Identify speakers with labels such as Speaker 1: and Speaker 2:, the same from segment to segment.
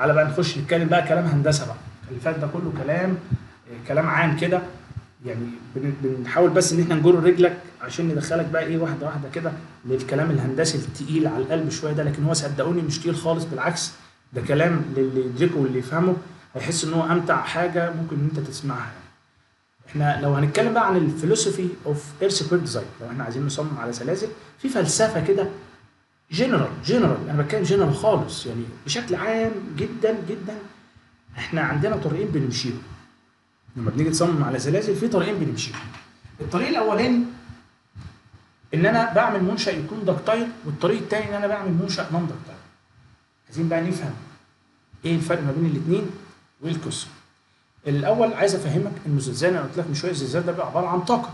Speaker 1: تعالى بقى نخش نتكلم بقى كلام هندسه بقى. اللي فات ده كله كلام عام كده، يعني بنحاول بس ان احنا نجر رجلك عشان ندخلك بقى ايه واحده واحده كده للكلام الهندسي التقيل على القلب شويه ده. لكن هو صدقوني مش تقيل خالص، بالعكس ده كلام للي يدركه واللي يفهمه هيحس ان هو امتع حاجه ممكن ان انت تسمعها. احنا لو هنتكلم بقى عن الفلسفي اوف اير سكوير ديزاين، لو احنا عايزين نصمم على سلاسل، في فلسفه كده جنرال، انا بتكلم جنرال خالص يعني بشكل عام جدا جدا. احنا عندنا طريقين بنمشيهم لما بنيجي نصمم على سلاسل، في طريقين بنمشيهم. الطريق الاولاني ان انا بعمل منشأ يكون دكتايل، والطريق الثاني ان انا بعمل منشأ نون دكتايل. عايزين بقى نفهم ايه الفرق ما بين الاثنين وايه القصه. الاول عايز افهمك ان الزلزال، انا قلت لك من شويه الزلزال ده بقى عباره عن طاقه.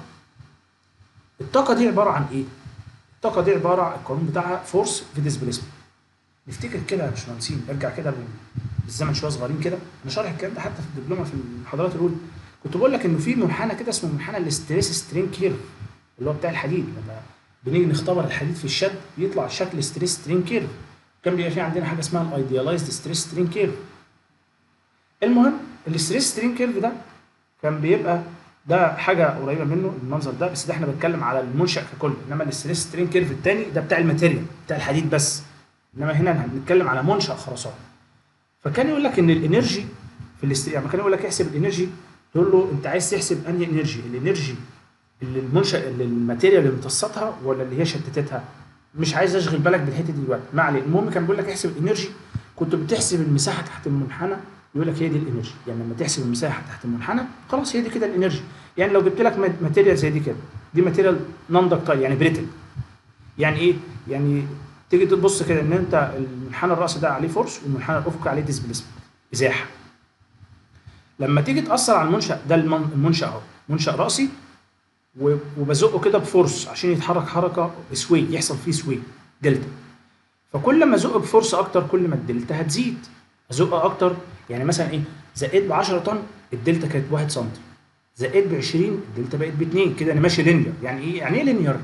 Speaker 1: الطاقه دي عباره عن ايه؟ الطاقه دي عباره عن القانون بتاعها فورس في ديسبيسمنت. نفتكر كده يا باشمهندسين، ارجع كده بالزمن شويه صغيرين كده. انا شارح الكلام ده حتى في الدبلومه في المحاضرات الاولى. كنت بقول لك انه في منحنى كده اسمه منحنى الاستريس سترين كيرف، اللي هو بتاع الحديد. لما بنيجي نختبر الحديد في الشد بيطلع شكل ستريس سترين كيرف. كان بيبقى في عندنا حاجه اسمها الايديالايزد ستريس سترين كيرف. المهم الاستريس سترين كيرف ده كان بيبقى ده حاجه قريبه منه المنظر ده، بس ده احنا بنتكلم على المنشأ ككل. انما الاستريس سترين كيرف الثاني ده بتاع الماتيريال بتاع الحديد بس، انما هنا بنتكلم على منشأ خرسانه. فكان يقول لك ان الانرجي في يعني كان يقول لك احسب الانرجي، تقول له انت عايز تحسب انهي انرجي، الانرجي اللي المنشأ اللي الماتيريال اللي امتصتها ولا اللي هي شتتتها. مش عايز اشغل بالك بالحته دي دلوقتي، ما عليه. المهم كان بيقول لك احسب الانرجي، كنت بتحسب المساحه تحت المنحنى، يقول لك هي دي الانرجي. يعني لما تحسب المساحه تحت المنحنى خلاص هي دي كده الانرجي. يعني لو جبت لك ماتيريال زي دي كده، دي ماتيريال نون دكتايل يعني بريتل. يعني ايه؟ يعني تيجي تبص كده ان انت المنحنى الرأسي ده عليه فورس والمنحنى الافقي عليه ديسبيسمنت ازاحه. لما تيجي تاثر على المنشأ ده، المنشأ اهو منشأ رأسي، وبزقه كده بفورس عشان يتحرك حركه سوي، يحصل فيه سوي دلتا. فكل ما ازق بفورس اكتر كل ما الدلتا هتزيد. ازق اكتر يعني مثلا ايه، زقيت ب 10 طن الدلتا كانت ب 1 سم، زقيت ب 20 الدلتا بقت ب 2. كده انا ماشي لينير. يعني ايه؟ يعني ايه لينير؟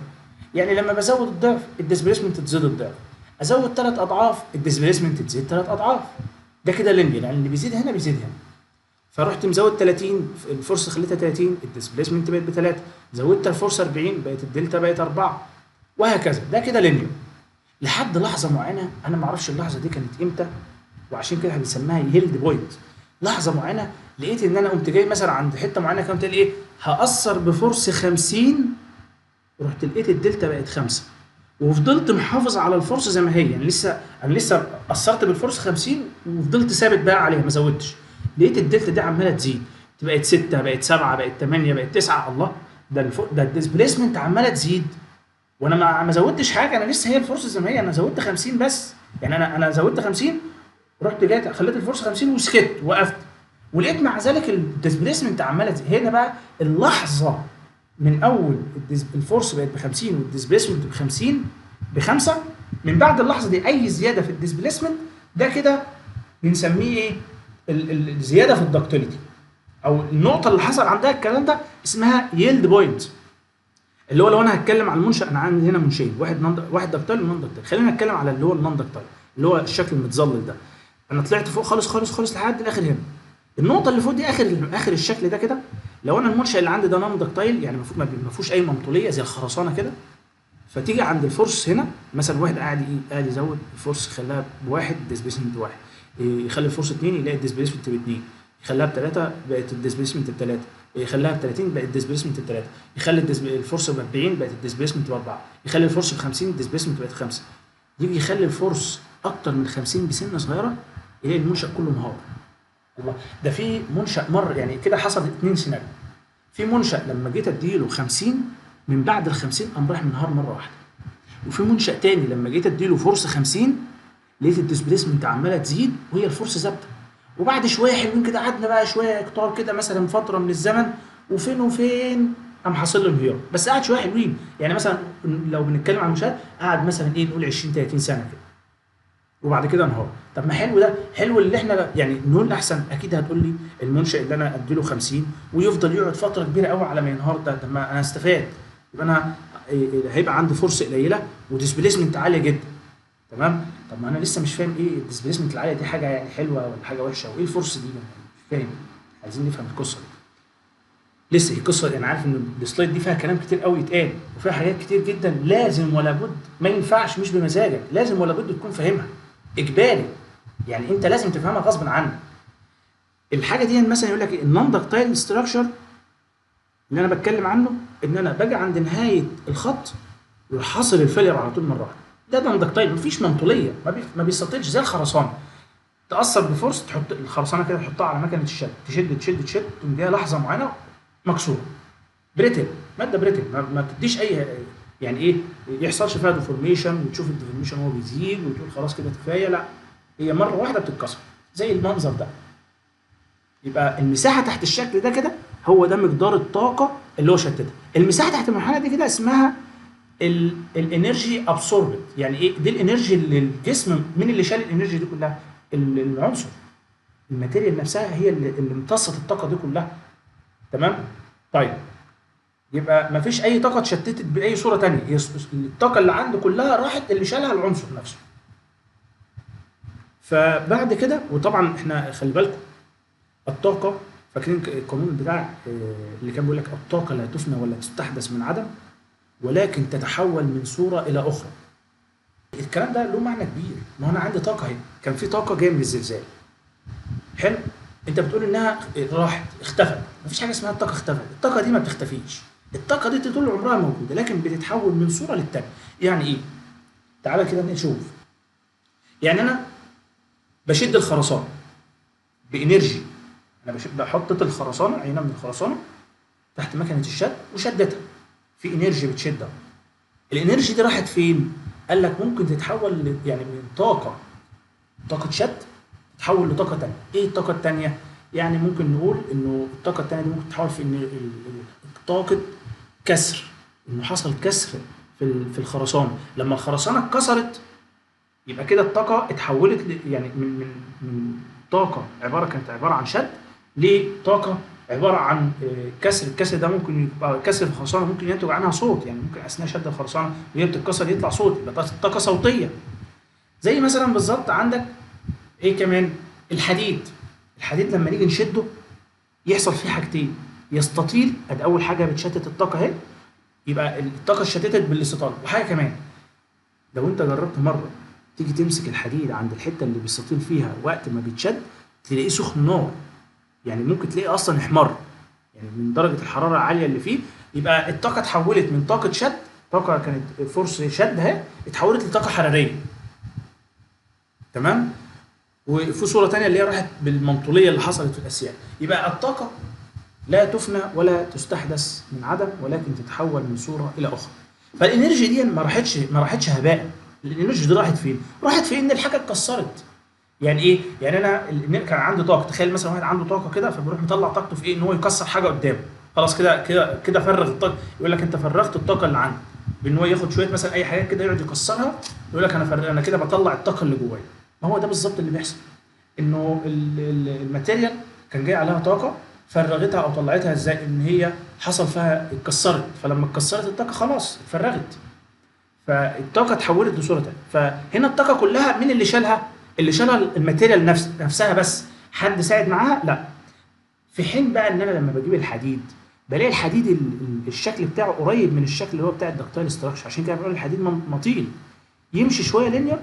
Speaker 1: يعني لما بزود الضعف الديسبيسمنت تزيد الضعف، ازود 3 اضعاف الديسبيسمنت تزيد 3 اضعاف. ده كده لينير، يعني اللي بيزيد هنا بيزيد هنا. فرحت مزود 30 الفرصه خليتها 30 الديسبيسمنت بقت ب3، زودت الفرصه 40 بقت الدلتا بقت 4، وهكذا. ده كده لينير لحد لحظه معينه. انا ما اعرفش اللحظه دي كانت امتى، وعشان كده بنسميها ييلد بوينت. لحظه معينه لقيت ان انا قمت جاي مثلا عند حته معينه كانت ايه، هاثر بفورس 50، رحت لقيت الدلتا بقت 5 وفضلت محافظ على الفرصه زي ما هي. يعني انا لسه اثرت بالفرصه 50 وفضلت ثابت بقى عليها ما زودتش. لقيت الدلتا دي عماله تزيد، بقت 6 بقت 7 بقت 8 بقت 9. الله، ده الديسبيسمنت عماله تزيد وانا ما زودتش حاجه. انا لسه هي الفرصه زي ما هي، انا زودت 50 بس. يعني انا زودت 50، رحت جاي خليت الفرصه 50 وسكت وقفت، ولقيت مع ذلك الديسبيسمنت عماله تزيد. هنا بقى اللحظه من اول الفورس بقت ب 50 والديسبيسمنت ب 50 ب5، من بعد اللحظه دي اي زياده في الديسبيسمنت ده كده بنسميه ايه؟ الزياده في الدكتيليتي، او النقطه اللي حصل عندها الكلام ده اسمها ييلد بوينت. اللي هو لو انا هتكلم على المنشأ، انا عندي هنا منشئين، واحد دكتايل ونون دكتايل. خلينا نتكلم على اللي هو النون دكتايل، اللي هو الشكل المتظلل ده. انا طلعت فوق خالص خالص خالص لحد الاخر هنا. النقطه اللي فوق دي اخر الشكل ده كده. لو انا المنشأ اللي عندي ده نون دكتايل، يعني ما فيهوش اي ممطوليه زي الخرسانه كده، فتيجي عند الفورس هنا مثلا واحد قاعد يزود الفورس، يخليها بواحد ديسبيسمنت بواحد، يخلي الفورس 2 يلاقي الديسبيسمنت ب2، يخليها ب3 بقت الديسبيسمنت ب3، يخليها ب30 بقت الديسبيسمنت ب3، يخلي الفورس ب40 بقت الديسبيسمنت ب4، يخلي الفورس ب50 الديسبيسمنت بقت 5. يجي يخلي الفورس اكتر من 50 بسنه صغيره، يلاقي المنشأ كله انهار. الله، ده في منشأ مر يعني كده حصل 2 سيناريو. في منشأ لما جيت اديله 50 من بعد ال50 قام راح منهار مره واحده. وفي منشأ تاني لما جيت اديله فرصه 50 لقيت الديسبيسمنت عماله تزيد وهي الفرصه ثابته. وبعد شويه حلوين كده قعدنا بقى شويه اقطار كده مثلا فتره من الزمن، وفين وفين قام حاصل له انهيار. بس قعد شويه حلوين، يعني مثلا لو بنتكلم عن المنشأ قعد مثلا ايه، نقول 20 30 سنه كده، وبعد كده انهار. طب ما حلو ده، حلو اللي احنا يعني نقول احسن. اكيد هتقول لي المنشأ اللي انا اديله 50 ويفضل يقعد فتره كبيره قوي على ما ينهار ده، طب ما انا استفاد. يبقى انا هيبقى عندي فرصه قليله وديسبيسمنت عاليه جدا. تمام. طب ما انا لسه مش فاهم ايه الديسبيسمنت العاليه دي، حاجه يعني حلوه ولا حاجه وحشه، وايه الفورس دي؟ مش فاهم. عايزين نفهم القصه دي. لسه هي قصه، انا عارف ان السلايد دي فيها كلام كتير قوي يتقال، وفيها حاجات كتير جدا لازم ولا بد، ما ينفعش مش بمزاجك، لازم ولا بد تكون فاهمها اجباري. يعني انت لازم تفهمها غصب عنك. الحاجه دي مثلا يقول لك النون داكتايل ستراكشر اللي انا بتكلم عنه، ان انا باجي عند نهايه الخط يروح حاصل الفيلر على طول مره واحده. ده نون داكتايل، مفيش منطوليه، ما بيستطيعش زي الخرسانه تاثر بفورس، تحط الخرسانه كده تحطها على مكنه الشد، تشد تشد تشد، تقوم جايه لحظه معينه مكسوره. بريتل، ماده بريتل، ما بتديش اي يعني ايه يحصلش فيها ديفورميشن، وتشوف الديفورميشن هو بيزيد وتقول خلاص كده كفايه، لا، هي مره واحده بتتكسر زي المنظر ده. يبقى المساحه تحت الشكل ده كده هو ده مقدار الطاقه اللي هو شتتها. المساحه تحت المنحنى دي كده اسمها الانرجي ابسوربت. يعني ايه دي الانرجي اللي الجسم، مين اللي شال الانرجي دي كلها؟ العنصر، الماتيريال نفسها هي اللي امتصت الطاقه دي كلها. تمام. طيب يبقى مفيش اي طاقه اتشتتت باي صوره ثانيه، هي الطاقه اللي عنده كلها راحت، اللي شالها العنصر نفسه. فبعد كده، وطبعا احنا خلي بالكم الطاقه، فاكرين القانون بتاع اللي كان بيقول لك الطاقه لا تفنى ولا تستحدث من عدم، ولكن تتحول من صوره الى اخرى. الكلام ده له معنى كبير. ما انا عندي طاقه اهي، كان في طاقه جايه من الزلزال، حلو، انت بتقول انها راحت اختفت. مفيش حاجه اسمها الطاقه اختفت، الطاقه دي ما بتختفيش، الطاقه دي طول عمرها موجوده، لكن بتتحول من صوره للتانيه. يعني ايه؟ تعالى كده نشوف. يعني انا بشد الخرسانه بانرجي، انا بحط الخرسانه، عينه من الخرسانه تحت مكنه الشد وشدتها، في انرجي بتشدها. الانرجي دي راحت فين؟ قال لك ممكن تتحول يعني من طاقه شد تتحول لطاقه ثانيه. ايه الطاقه الثانيه؟ يعني ممكن نقول انه الطاقه الثانيه دي ممكن تتحول في ان طاقه كسر، انه حصل كسر في الخرسانه. لما الخرسانه اتكسرت يبقى كده الطاقه اتحولت يعني من طاقه كانت عباره عن شد لطاقه عباره عن كسر. الكسر ده ممكن يبقى كسر الخرسانه، ممكن ينتج عنها صوت، يعني ممكن اثناء شد الخرسانه وهي بتتكسر يطلع صوت، يبقى طاقه صوتيه. زي مثلا بالظبط عندك ايه كمان؟ الحديد لما نيجي نشده يحصل فيه حاجتين، يستطيل، ادي اول حاجه بتشتت الطاقه اهي، يبقى الطاقه اتشتتت بالاستطاله. وحاجه كمان، لو انت جربت مره تيجي تمسك الحديد عند الحته اللي بيستطيل فيها وقت ما بيتشد تلاقيه سخن نار، يعني ممكن تلاقيه اصلا احمر، يعني من درجه الحراره العاليه اللي فيه. يبقى الطاقه اتحولت من طاقه شد، طاقه كانت فورس شد اهي، اتحولت لطاقه حراريه. تمام. وفي صوره ثانيه اللي هي راحت بالمنطوليه اللي حصلت في الاسيال. يبقى الطاقه لا تفنى ولا تستحدث من عدم، ولكن تتحول من صوره الى اخرى. فالانرجي دي ما راحتش هباء. الانرجي دي راحت فين؟ راحت في ان الحاجه اتكسرت. يعني ايه؟ يعني انا كان عندي طاقه، تخيل مثلا واحد عنده طاقه كده، فبيروح مطلع طاقته في ايه؟ ان هو يكسر حاجه قدامه. خلاص كده كده كده فرغ الطاقه. يقول لك انت فرغت الطاقه اللي عندك بان هو ياخد شويه مثلا اي حاجات كده يقعد يكسرها، يقول لك انا كده بطلع الطاقه اللي جوايا. ما هو ده بالظبط اللي بيحصل، انه الماتيريال كان جاي عليها طاقه، فرغتها او طلعتها ازاي؟ ان هي حصل فيها اتكسرت، فلما اتكسرت الطاقه خلاص اتفرغت، فالطاقه اتحولت لصوره ثانيه. فهنا الطاقه كلها مين اللي شالها؟ اللي شالها الماتيريال نفسها بس. حد ساعد معاها؟ لا. في حين بقى ان انا لما بجيب الحديد بلاقي الحديد الشكل بتاعه قريب من الشكل اللي هو بتاع الدكتايل ستراكشر، عشان كده بنقول الحديد مطيل، يمشي شويه لينير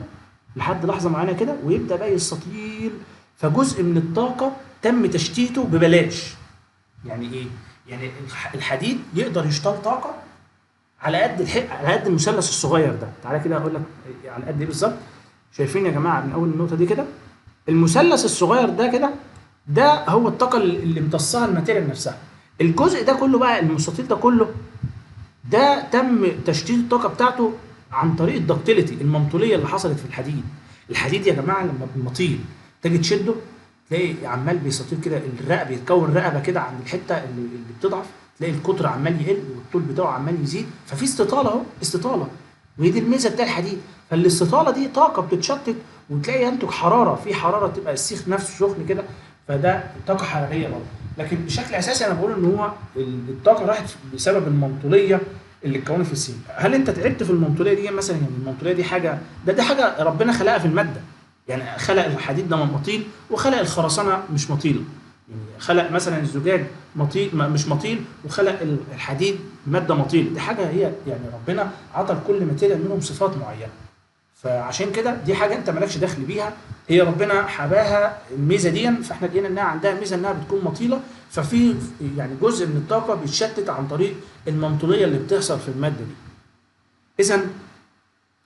Speaker 1: لحد لحظه معينه كده ويبدا بقى يستطيل، فجزء من الطاقه تم تشتيته ببلاش. يعني ايه؟ يعني الحديد يقدر يشتغل طاقه على قد المثلث الصغير ده. تعالى كده اقول لك على قد ايه بالظبط. شايفين يا جماعه من اول النقطه دي كده، المثلث الصغير ده كده، ده هو الطاقه اللي امتصها الماتيريال نفسها. الجزء ده كله بقى، المستطيل ده كله، ده تم تشتيت الطاقه بتاعته عن طريق الدكتيليتي، المنطوليه اللي حصلت في الحديد. الحديد يا جماعه لما بيمطيل تيجي تشده تلاقي عمال بيستطيل كده، الرقبه بيتكون رقبه كده عند الحته اللي بتضعف، تلاقي القطر عمال يقل والطول بتاعه عمال يزيد، ففي استطاله اهو، استطاله. وهي دي الميزه بتاع الحديد. فالاستطاله دي طاقه بتتشتت، وتلاقي ينتج حراره، في حراره تبقى السيخ نفسه سخن كده، فده طاقه حراريه برضه. لكن بشكل اساسي انا بقول ان هو الطاقه راحت بسبب المنطوليه اللي اتكونت في السين. هل انت تعبت في المنطوليه دي مثلا؟ يعني المنطوليه دي حاجه، دي حاجه ربنا خلقها في الماده. يعني خلق الحديد ده مطيل، وخلق الخرسانه مش مطيله. يعني خلق مثلا الزجاج مطيل مش مطيل، وخلق الحديد ماده مطيله. دي حاجه هي يعني ربنا عطى لكل ماتيريال منهم صفات معينه. فعشان كده دي حاجه انت مالكش دخل بيها، هي ربنا حباها الميزه دي، فاحنا لقينا انها عندها ميزه انها بتكون مطيله. ففي يعني جزء من الطاقه بيتشتت عن طريق المنطوليه اللي بتحصل في الماده دي. اذا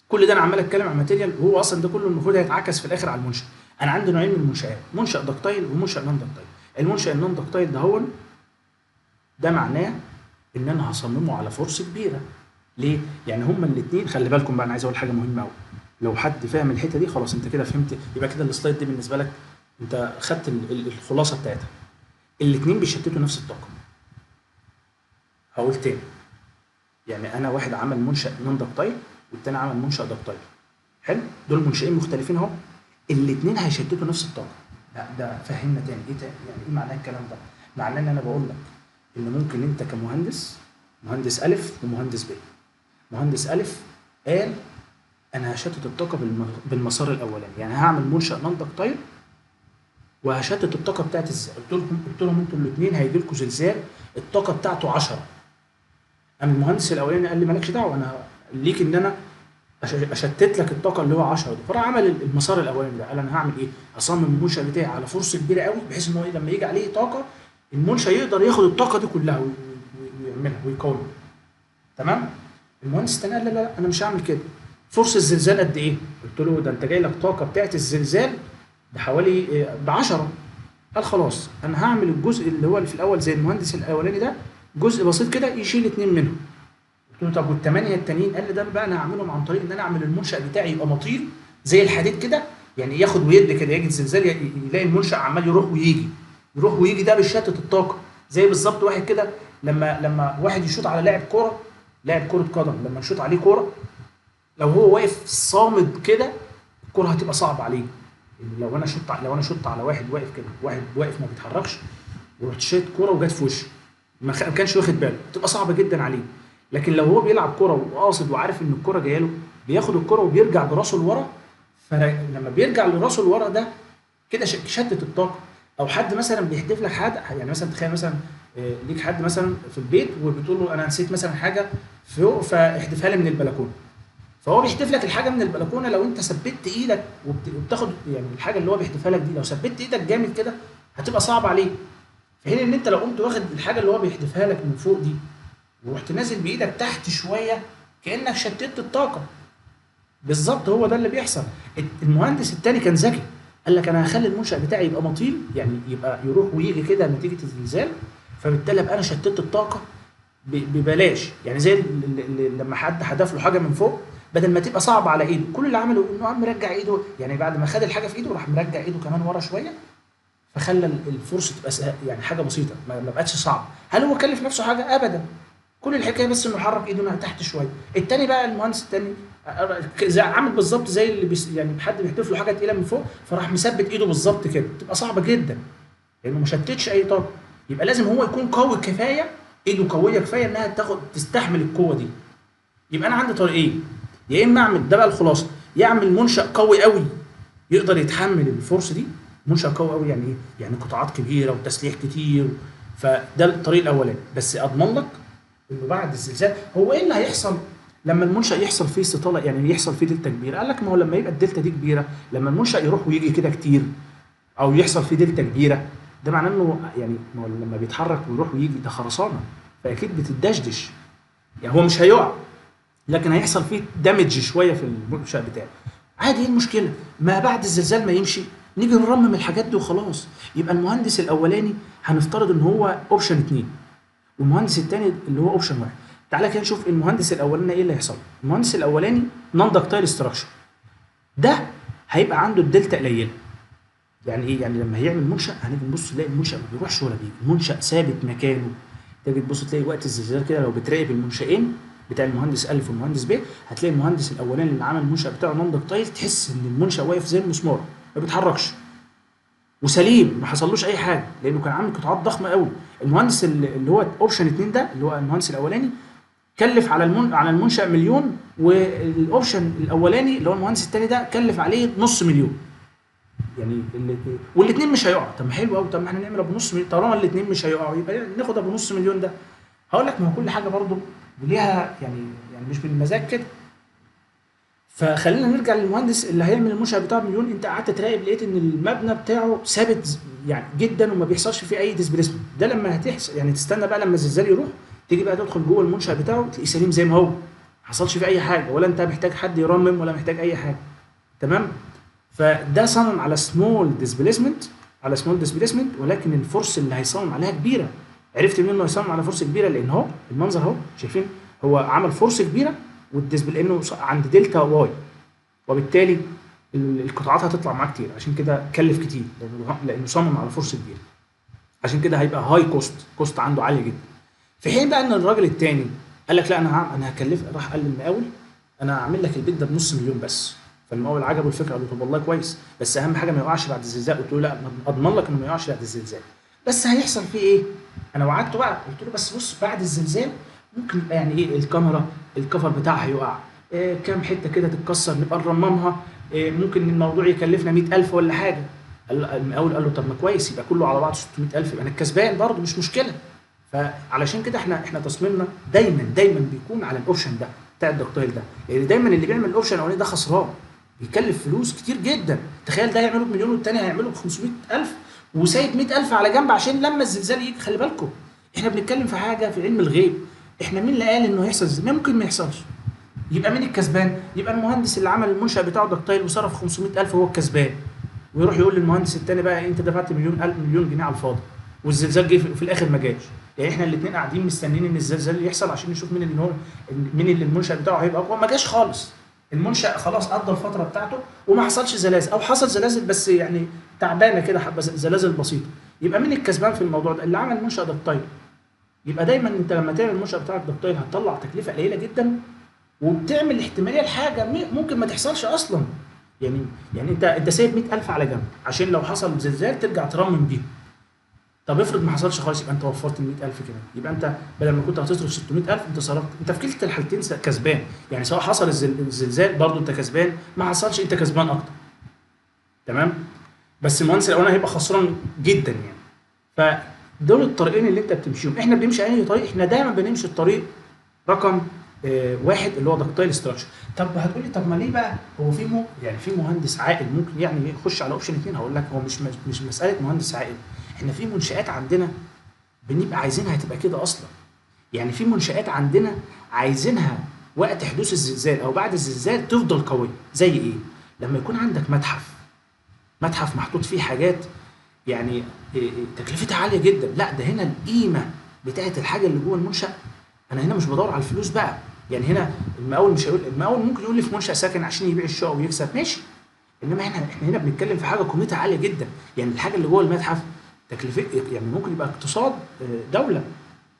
Speaker 1: كل ده انا عمال اتكلم عن ماتيريال، وهو اصلا ده كله المفروض هيتعكس في الاخر على المنشا. انا عندي نوعين من المنشات، منشا دكتايل ومنشا نون دكتايل. المنشا النون دكتايل ده معناه ان انا هصممه على فرص كبيره. ليه؟ يعني هما الاثنين، خلي بالكم بقى، انا عايز اقول حاجه مهمه قوي. لو حد فاهم الحته دي خلاص انت كده فهمت، يبقى كده السلايد دي بالنسبه لك انت خدت الخلاصه بتاعتها. الاثنين بيشتتوا نفس الطاقه. هقول تاني، يعني انا واحد عمل منشا نون دكتايل والتاني عمل منشا دكتايل. حلو؟ دول منشئين مختلفين اهو، الاثنين هيشتتوا نفس الطاقه. لا ده فهمنا تاني ايه تاني، يعني ايه معنى الكلام ده؟ معناه ان انا بقول لك ان ممكن انت كمهندس، مهندس الف ومهندس ب. مهندس الف قال انا هشتت الطاقه بالمسار الاولاني، يعني هعمل منشا نون دكتايل وهشتت الطاقه بتاعت قلت لهم انتوا الاثنين هيجي لكم زلزال الطاقه بتاعته 10. اما المهندس الاولاني قال لي مالكش دعوه، انا ليك ان انا اشتت لك الطاقه اللي هو 10 دي. فراح عمل المسار الاولاني ده، قال انا هعمل ايه؟ اصمم المنشا بتاعي على فرصه كبيره قوي، بحيث ان هو لما يجي عليه طاقه المنشا يقدر ياخد الطاقه دي كلها ويعملها ويكونها. تمام؟ المهندس الثاني قال لا انا مش هعمل كده. فرصه الزلزال قد ايه؟ قلت له ده انت جاي لك طاقه بتاعت الزلزال بحوالي ب 10. قال خلاص انا هعمل الجزء اللي هو اللي في الاول زي المهندس الاولاني ده، جزء بسيط كده يشيل 2 منهم. قلت له طب والثمانيه التانيين؟ قال لي ده بقى انا هعملهم عن طريق ان انا اعمل المنشا بتاعي يبقى مطيل زي الحديد كده، يعني ياخد ويد كده، يجي الزلزال يلاقي المنشا عمال يروح ويجي يروح ويجي، ده بيشتت الطاقه. زي بالظبط واحد كده لما واحد يشوط على لاعب كوره، لاعب كره قدم لما نشوط عليه كوره، لو هو واقف صامد كده الكره هتبقى صعبه عليه. يعني لو انا شطت على واحد واقف كده، واحد واقف ما بيتحركش، ورحت شايط كوره وجت في وشه ما كانش واخد باله، تبقى صعبه جدا عليه. لكن لو هو بيلعب كوره وقاصد وعارف ان الكوره جايه له، بياخد الكوره وبيرجع براسه لورا، فلما بيرجع لراسه لورا ده كده شتت الطاقه. او حد مثلا بيحدف لك حاجه، يعني مثلا تخيل مثلا ليك حد مثلا في البيت وبتقول له انا نسيت مثلا حاجه فوق فاحدفها لي من البلكونه، فهو بيحدف لك الحاجه من البلكونه، لو انت ثبت ايدك وبتاخد يعني الحاجه اللي هو بيحدفها لك دي، لو ثبت ايدك جامد كده هتبقى صعبه عليك. في حين ان انت لو قمت واخد الحاجه اللي هو بيحدفها لك من فوق دي ورحت نازل بايدك تحت شويه، كانك شتت الطاقه. بالظبط هو ده اللي بيحصل. المهندس الثاني كان ذكي، قال لك انا هخلي المنشأ بتاعي يبقى مطيل، يعني يبقى يروح ويجي كده نتيجه الزلزال، فبالتالي ابقى انا شتت الطاقه ببلاش. يعني زي لما حد حدف له حاجه من فوق، بدل ما تبقى صعبه على ايده، كل اللي عمله انه قام مرجع ايده، يعني بعد ما خد الحاجه في ايده راح مرجع ايده كمان ورا شويه، فخلى الفرصه تبقى يعني حاجه بسيطه، ما بقتش صعبه. هل هو كلف نفسه حاجه؟ ابدا. كل الحكايه بس انه حرك ايده من تحت شويه. التاني بقى المهندس التاني عامل بالظبط زي اللي يعني حد بيحدف له حاجه تقيله من فوق، فراح مثبت ايده بالظبط كده، تبقى صعبه جدا لانه ما شتتش اي طاقه. يبقى لازم هو يكون قوي كفايه، ايده قويه كفايه انها تستحمل القوه دي. يبقى انا عندي طريقين، يا اما اعمل ده بقى الخلاصه، يعمل منشأ قوي قوي يقدر يتحمل الفرصه دي. منشأ قوي قوي يعني ايه؟ يعني قطاعات كبيره وتسليح كتير. فده الطريق الاولاني، بس اضمن لك انه بعد الزلزال هو ايه اللي هيحصل لما المنشأ يحصل فيه استطاله، يعني يحصل فيه دلتا كبيره. قال لك ما هو لما يبقى الدلتا دي كبيره، لما المنشأ يروح ويجي كده كتير او يحصل فيه دلتا كبيره، ده معناه انه يعني ما هو لما بيتحرك ويروح ويجي ده خرسانه، فاكيد بتدشدش. يعني هو مش هيقع، لكن هيحصل فيه دامج شويه في المنشأ بتاعه. عادي، ايه المشكله؟ ما بعد الزلزال ما يمشي نيجي نرمم الحاجات دي وخلاص. يبقى المهندس الاولاني هنفترض ان هو اوبشن 2، والمهندس الثاني اللي هو اوبشن 1. تعالى كده نشوف المهندس الاولاني ايه اللي هيحصل. المهندس الاولاني نون داكتايل ستراكشر، ده هيبقى عنده الدلتا قليله. يعني ايه؟ يعني لما هيعمل منشأ هنيجي نبص نلاقي المنشأ ما بيروحش ولا بيجي، المنشأ ثابت مكانه. تيجي تبص تلاقي وقت الزلزال كده لو بتراقب المنشأين بتاع المهندس ألف والمهندس ب، هتلاقي المهندس الأولاني اللي عمل المنشأ بتاعه نون داكتايل، تحس إن المنشأ واقف زي المسمار ما بيتحركش وسليم، ما حصلوش أي حاجة لأنه كان عامل قطاعات ضخمة قوي. المهندس اللي هو أوبشن 2 ده اللي هو المهندس الأولاني كلف على المنشأ مليون، والاوبشن الاولاني اللي هو المهندس التاني ده كلف عليه نص مليون. يعني والاثنين مش هيقعوا. طب ما حلو قوي، طب ما احنا نعمل ابو نص مليون طالما الاثنين مش هيقعوا، يبقى ناخد ابو نص مليون ده. هقول لك ما هو كل حاجه برضه ليها يعني مش بالمزاج كده. فخلينا نرجع للمهندس اللي هيعمل المنشأ بتاعه مليون. انت قعدت تراقب لقيت ان المبنى بتاعه ثابت يعني جدا وما بيحصلش فيه اي ديسبيسمنت. ده لما هتحصل يعني تستنى بقى لما الزلزال يروح، تيجي بقى تدخل جوه المنشأ بتاعه تلاقيه سليم زي ما هو، ما حصلش فيه اي حاجه، ولا انت محتاج حد يرمم ولا محتاج اي حاجه. تمام. فده صمم على سمول ديسبيسمنت، ولكن الفرص اللي هيصمم عليها كبيره. عرفت منين انه هيصمم على فرصه كبيره؟ لان هو المنظر اهو شايفين هو عمل فرصه كبيره لانه عند دلتا واي، وبالتالي القطاعات هتطلع معاه كتير، عشان كده كلف كتير لانه صمم على فرصه كبيره. عشان كده هيبقى هاي كوست عنده عاليه جدا. في حين بقى ان الراجل التاني قال لك لا انا هكلف، راح قال للمقاول انا هعمل لك البيت ده بنص مليون بس. فالمقاول عجبه الفكره، قال له طب والله كويس، بس اهم حاجه ما يقعش بعد الزلزال. قلت له لا اضمن لك انه ما يقعش بعد الزلزال، بس هيحصل فيه ايه؟ انا وعدته بقى، قلت له بس بص بعد الزلزال ممكن يبقى يعني ايه الكاميرا الكفر بتاعها يقع، كام حته كده تتكسر نبقى نرممها، ممكن الموضوع يكلفنا 100,000 ولا حاجه. المقاول قال له طب ما كويس، يبقى كله على بعض 600,000، يبقى انا الكسبان برضه مش مشكله. فعلشان كده احنا تصميمنا دايما بيكون على الاوبشن ده بتاع الدكتايل ده، يعني دايما اللي بيعمل الاوبشن الاولاني ده خسران، بيكلف فلوس كتير جدا. تخيل ده هيعمله بمليون والتاني هيعمله ب 500,000 وسايب 100,000 على جنب عشان لما الزلزال يجي. خلي بالكم احنا بنتكلم في حاجه في علم الغيب، احنا مين اللي قال انه هيحصل زلزال؟ ممكن ما يحصلش. يبقى مين الكسبان؟ يبقى المهندس اللي عمل المنشأ بتاعه دكتايل وصرف 500,000 هو الكسبان، ويروح يقول للمهندس التاني بقى انت دفعت مليون جنيه على الفاضي والزلزال جه في الاخر ما جاش. يعني احنا الاثنين قاعدين مستنيين ان الزلزال يحصل عشان نشوف مين اللي المنشأ بتاعه هيبقى اقوى. ما جاش خالص، المنشأ خلاص قضى الفتره بتاعته وما حصلش زلازل، او حصل زلازل بس يعني تعبانه كده، حبه زلازل بسيطه. يبقى مين الكسبان في الموضوع ده؟ اللي عمل منشأ دكتايل. يبقى دايما انت لما تعمل المنشأ بتاعك دكتايل هتطلع تكلفه قليله جدا، وبتعمل احتماليه لحاجه ممكن ما تحصلش اصلا. يعني انت سايب 100,000 على جنب عشان لو حصل زلزال ترجع ترمم بيهم. طب افرض ما حصلش خالص، يبقى انت وفرت ال 100,000 كده، يبقى انت بدل ما كنت هتصرف 600,000 انت صرفت، انت في كلتا الحالتين كسبان. يعني سواء حصل الزلزال برضه انت كسبان، ما حصلش انت كسبان اكتر. تمام؟ بس المهندس الاولاني هيبقى خسران جدا يعني. فدول الطريقين اللي انت بتمشيهم. احنا بنمشي اي طريق؟ احنا دايما بنمشي الطريق رقم واحد اللي هو دكتايل ستراكشر. طب هتقولي طب ما ليه بقى هو في مهندس عاقل ممكن يعني يخش على اوبشن 2؟ هقول لك هو مش مساله مهندس عاقل. احنا في منشآت عندنا بنبقى عايزينها تبقى كده اصلا. يعني في منشآت عندنا عايزينها وقت حدوث الزلزال او بعد الزلزال تفضل قويه. زي ايه؟ لما يكون عندك متحف محطوط فيه حاجات يعني تكلفتها عاليه جدا، لا ده هنا القيمه بتاعت الحاجه اللي جوه المنشأ. انا هنا مش بدور على الفلوس بقى. يعني هنا المقاول مش هيقول، المقاول ممكن يقول لي في منشأ سكن عشان يبيع الشقق ويكسب، ماشي. انما احنا هنا بنتكلم في حاجه قيمتها عاليه جدا. يعني الحاجه اللي جوه المتحف تكلفه يعني ممكن يبقى اقتصاد دوله.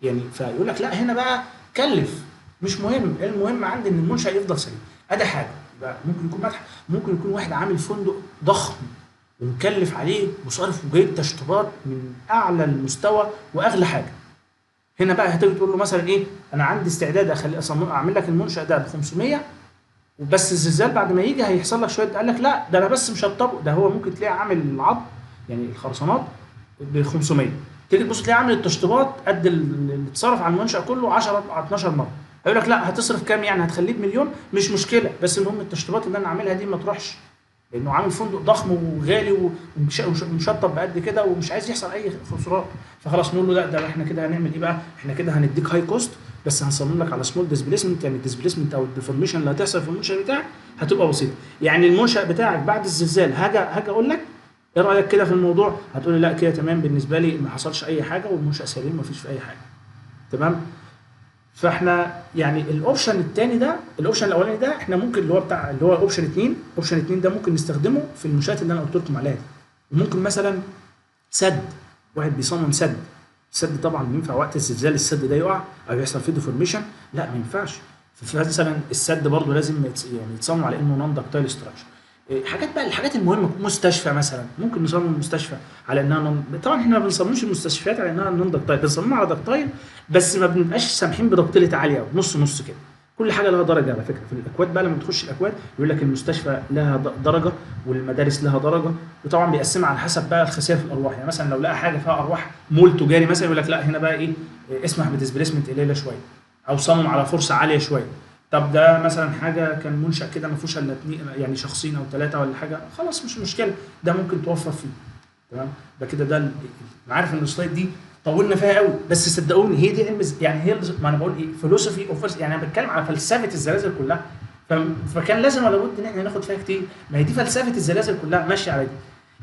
Speaker 1: يعني فيقول لك لا هنا بقى كلف، مش مهم، المهم عندي ان المنشأ يفضل سليم. ادي حاجه. يبقى ممكن يكون متحف، ممكن يكون واحد عامل فندق ضخم ومكلف عليه وصارف وجايب تشطيبات من اعلى المستوى واغلى حاجه. هنا بقى هتيجي تقول له مثلا ايه، انا عندي استعداد اعمل لك المنشأ ده ب 500، وبس الزلزال بعد ما يجي هيحصل لك شويه. قال لك لا ده انا بس مشطبه، ده هو ممكن تلاقيه عامل العظم يعني الخرسانات ب 500، تيجي تبص تلاقيه عامل التشطيبات قد اللي اتصرف على المنشأ كله 10 12 مره. هيقول لك لا هتصرف كام يعني؟ هتخليه بمليون، مش مشكله، بس المهم التشطيبات اللي انا عاملها دي ما تروحش، لانه عامل فندق ضخم وغالي ومشطب بقد كده ومش عايز يحصل اي خسارات. فخلاص نقول له لا ده احنا كده هنعمل ايه بقى؟ احنا كده هنديك هاي كوست بس هنصمم لك على سمول ديسبيسمنت. يعني الديسبيسمنت او الديفورميشن اللي هتحصل في المنشأ بتاعك هتبقى بسيطه. يعني المنشأ بتاعك بعد الزلزال هاجي اقول لك ايه رايك كده في الموضوع؟ هتقول لي لا كده تمام بالنسبه لي، ما حصلش اي حاجه والمنشأ سليم ما فيش فيه اي حاجه. تمام. فاحنا يعني الاوبشن الثاني ده، الاوبشن الاولاني ده احنا ممكن اللي هو اوبشن 2. اوبشن 2 ده ممكن نستخدمه في المنشآت اللي انا قلت لكم عليها دي. وممكن مثلا سد، واحد بيصمم سد. السد طبعا ينفع وقت الزلزال السد ده يقع او يحصل فيه ديفورميشن؟ لا ما ينفعش. فمثلا السد برضه لازم يعني يتصمم على انه نون دكتايل ستراكشر. حاجات بقى، الحاجات المهمه، مستشفى مثلا ممكن نصمم مستشفى على انها طبعا احنا ما بنصممش المستشفيات على انها نون دكتايل، بنصممها على دكتايل، بس ما بنبقاش سامحين بدكتيلة عاليه قوي، نص نص كده. كل حاجه لها درجه على فكره. في الاكواد بقى لما تخش الاكواد يقول لك المستشفى لها درجه، والمدارس لها درجه، وطبعا بيقسمها على حسب بقى الخسائر في الارواح. يعني مثلا لو لقى حاجه فيها ارواح مول تجاري مثلا يقول لك لا هنا بقى ايه، اسمح بديسبيسمنت قليله شويه، او صمم على فرصه عاليه شويه. طب ده مثلا حاجه كان منشأ كده ما فيهوش الا يعني شخصين او ثلاثه ولا حاجه، خلاص مش مشكله، ده ممكن توفر فيه. تمام. ده كده ده انا عارف ان السلايد دي طولنا فيها قوي، بس صدقوني هي دي علم يعني هي ما انا بقول ايه فيلوسفي اوف، يعني انا بتكلم على فلسفه الزلازل كلها. فكان لازم ولا بد ان احنا ناخد فيها كتير، ما هي دي فلسفه الزلازل كلها ماشيه على دي.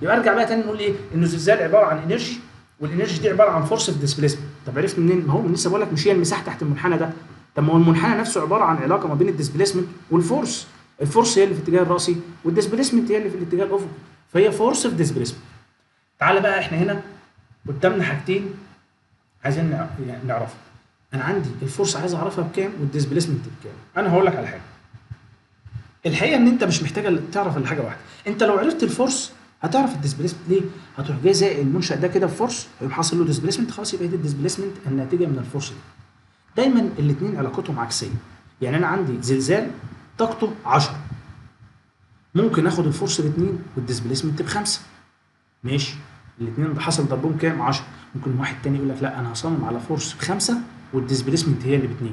Speaker 1: يبقى ارجع بقى تاني نقول ايه، انه الزلزال عباره عن انرجي، والانرجي دي عباره عن فورس في ديسبيسمنت. طب عرفت منين؟ ما هو لسه بقول لك مش هي المساحه تحت المنحنى ده. طب ما هو المنحنى نفسه عباره عن علاقه ما بين الديسبيسمنت والفورس. الفورس هي اللي في الاتجاه الراسي، والديسبيسمنت هي اللي في الاتجاه الافقي، فهي فورس في ديسبيسمنت. تعالى بقى احنا هنا قدامنا حاجتين عايزين نعرفها. انا عندي الفورس عايز اعرفها بكام، والديسبيسمنت بكام. انا هقول لك على حاجه، الحقيقه ان انت مش محتاج تعرف الا حاجه واحده. انت لو عرفت الفورس هتعرف الديسبيسمنت. ليه؟ هتروح جاي زي المنشأ ده كده بفورس، هيقوم حاصل له ديسبيسمنت، خلاص يبقى دي الديسبيسمنت الناتجه من الفورس دي. دايما الاثنين علاقتهم عكسيه. يعني انا عندي زلزال طاقته 10، ممكن اخد الفورس ب2 والديسبيسمنت ب5. ماشي، الاثنين حصل ضربهم كام؟ 10. ممكن واحد تاني يقول لك لا انا هصمم على فورس ب5 والديسبيسمنت هي اللي ب2،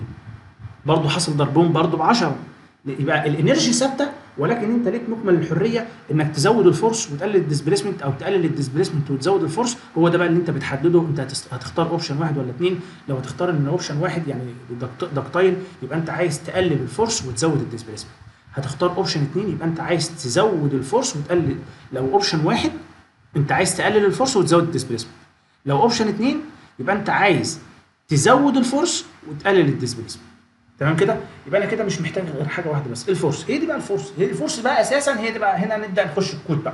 Speaker 1: برضه حصل ضربهم برضه ب10. يبقى الانرجي ثابته، ولكن انت ليك مكمل الحريه انك تزود الفورس وتقلل الديسبيسمنت، او تقلل الديسبيسمنت وتزود الفورس. هو ده بقى اللي انت بتحدده، انت هتختار اوبشن واحد ولا اثنين. لو هتختار ان اوبشن واحد يعني دكتايل، يبقى انت عايز تقلل الفورس وتزود الديسبيسمنت. هتختار اوبشن اثنين، يبقى انت عايز تزود الفورس وتقلل. لو اوبشن واحد انت عايز تقلل الفورس وتزود الديسبيسمنت. لو اوبشن اثنين يبقى انت عايز تزود الفورس وتقلل الديسبيسمنت. تمام كده؟ يبقى انا كده مش محتاج غير حاجه واحده بس، الفورس. هي دي بقى الفورس، هي الفورس بقى اساسا، هي دي بقى هنا نبدا نخش الكود بقى.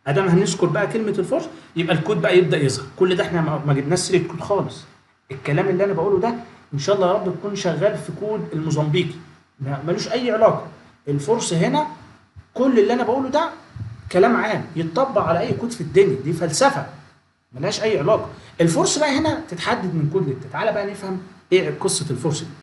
Speaker 1: ادام هنذكر بقى كلمه الفورس يبقى الكود بقى يبدا يظهر. كل ده احنا ما جبناش سيره كود خالص. الكلام اللي انا بقوله ده ان شاء الله يا رب تكون شغال في كود الموزمبيقي، ملوش اي علاقه. الفورس هنا كل اللي انا بقوله ده كلام عام يتطبق على اي كود في الدنيا، دي فلسفه ملهاش اي علاقه. الفورس بقى هنا تتحدد من كود للتاني. تعالى بقى نفهم ايه قصه الفورس دي.